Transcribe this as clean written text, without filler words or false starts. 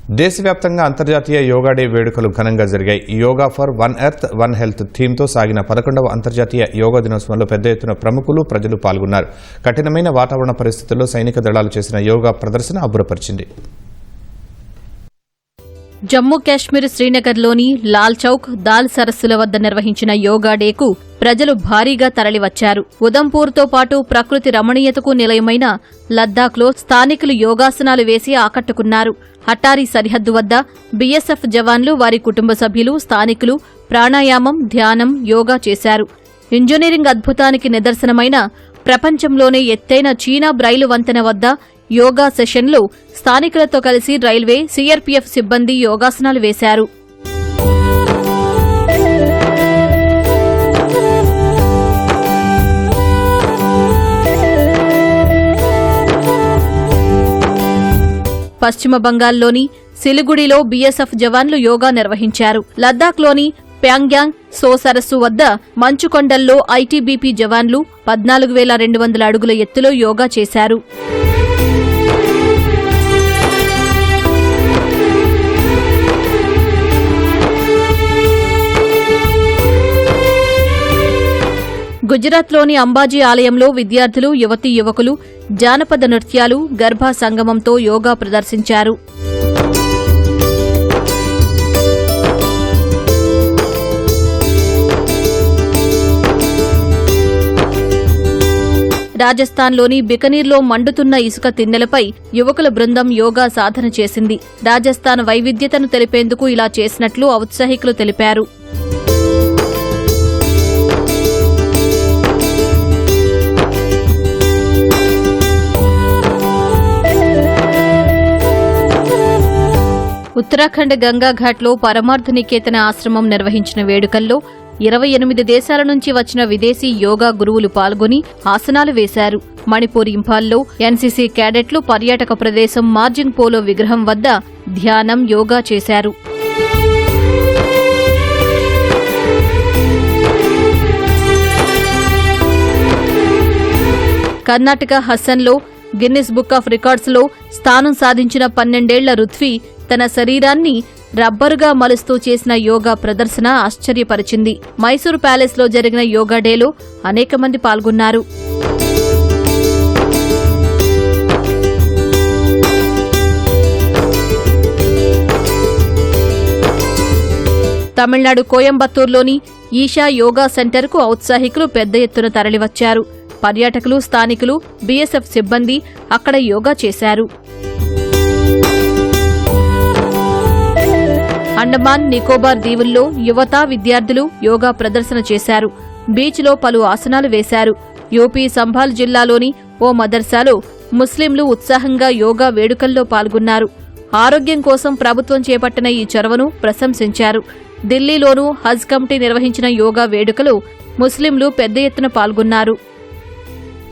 దేశవ్యాప్తంగా అంతర్జాతీయ యోగా డే వేడుకలు ఘనంగా జరిగాయి. Yoga for one earth one health థీమ్తో సాగిన 11వ అంతర్జాతీయ యోగా దినోత్సవంలో పెద్ద ఎత్తున ప్రముఖులు, ప్రజలు పాల్గొన్నారు. కఠినమైన వాతావరణ పరిస్థితుల్లో సైనిక దళాలు చేసిన యోగా ప్రదర్శన అబ్బురపరిచింది. జమ్మూ కాశ్మీర్ శ్రీనగర్లోని లాల్ చౌక్, దాల్ సరస్సుల వద్ద నిర్వహించిన యోగా డేకు ప్రజలు భారీగా తరలివచ్చారు. ఉదంపూర్తో పాటు ప్రకృతి రమణీయతకు నిలయమైన లద్దాఖ్లో స్థానికులు యోగాసనాలు వేసి ఆకట్టుకున్నారు. అటారీ సరిహద్దు వద్ద బీఎస్ఎఫ్ జవాన్లు, వారి కుటుంబ సభ్యులు, స్థానికులు ప్రాణాయామం, ధ్యానం, యోగా చేశారు. ఇంజనీరింగ్ అద్భుతానికి నిదర్శనమైన ప్రపంచంలోనే ఎత్తైన చీనా బ్రైలు వంతెన వద్ద యోగా సెషన్లో స్థానికులతో కలిసి రైల్వే, సీఆర్పీఎఫ్ సిబ్బంది యోగాసనాలు వేశారు. పశ్చిమ బంగాల్లోని సిలిగుడిలో బీఎస్ఎఫ్ జవాన్లు యోగా నిర్వహించారు. లద్దాఖ్లోని ప్యాంగ్యాంగ్ సో సరస్సు వద్ద మంచుకొండల్లో ఐటీబీపీ జవాన్లు 14,200 అడుగుల ఎత్తులో యోగా చేశారు. గుజరాత్లోని అంబాజీ ఆలయంలో విద్యార్థులు, యువతీ యువకులు జానపద నృత్యాలు, గర్భా సంగమంతో యోగా ప్రదర్శించారు. రాజస్థాన్లోని బికనీర్లో మండుతున్న ఇసుక తిన్నెలపై యువకుల బృందం యోగా సాధన చేసింది. రాజస్థాన్ వైవిధ్యతను తెలిపేందుకు ఇలా చేసినట్లు ఔత్సాహికులు తెలిపారు. ఉత్తరాఖండ్ గంగాఘాట్లో పరమార్థ నికేతన ఆశ్రమం నిర్వహించిన వేడుకల్లో 28 దేశాల నుంచి వచ్చిన విదేశీ యోగా గురువులు పాల్గొని ఆసనాలు వేశారు. మణిపూర్ ఇంఫాల్లో ఎన్సీసీ క్యాడెట్లు పర్యాటక ప్రదేశం మార్జింగ్ పోలో విగ్రహం వద్ద ధ్యానం, యోగా చేశారు. కర్ణాటక హస్సన్లో గిన్నిస్ బుక్ ఆఫ్ రికార్డ్స్లో స్థానం సాధించిన 12 ఏళ్ల రుత్వి తన శరీరాన్ని రబ్బరుగా మలుస్తూ చేసిన యోగా ప్రదర్శన ఆశ్చర్యపరిచింది. మైసూరు ప్యాలెస్లో జరిగిన యోగా డేలో అనేక మంది పాల్గొన్నారు. తమిళనాడు కోయంబత్తూర్లోని ఈషా యోగా సెంటర్కు ఔత్సాహికులు పెద్ద ఎత్తున తరలివచ్చారు. పర్యాటకులు, స్థానికులు, బీఎస్ఎఫ్ సిబ్బంది అక్కడ యోగా చేశారు. అండమాన్ నికోబార్ దీవుల్లో యువత, విద్యార్థులు యోగా ప్రదర్శన చేశారు. బీచ్లో పలు ఆసనాలు వేశారు. యూపీ సంభాల్ జిల్లాలోని ఓ మదర్సాలో ముస్లింలు ఉత్సాహంగా యోగా వేడుకల్లో పాల్గొన్నారు. ఆరోగ్యం కోసం ప్రభుత్వం చేపట్టిన ఈ చొరవను ప్రశంసించారు. ఢిల్లీలోనూ హజ్ కమిటీ నిర్వహించిన యోగా వేడుకలో ముస్లింలు పెద్ద ఎత్తున పాల్గొన్నారు.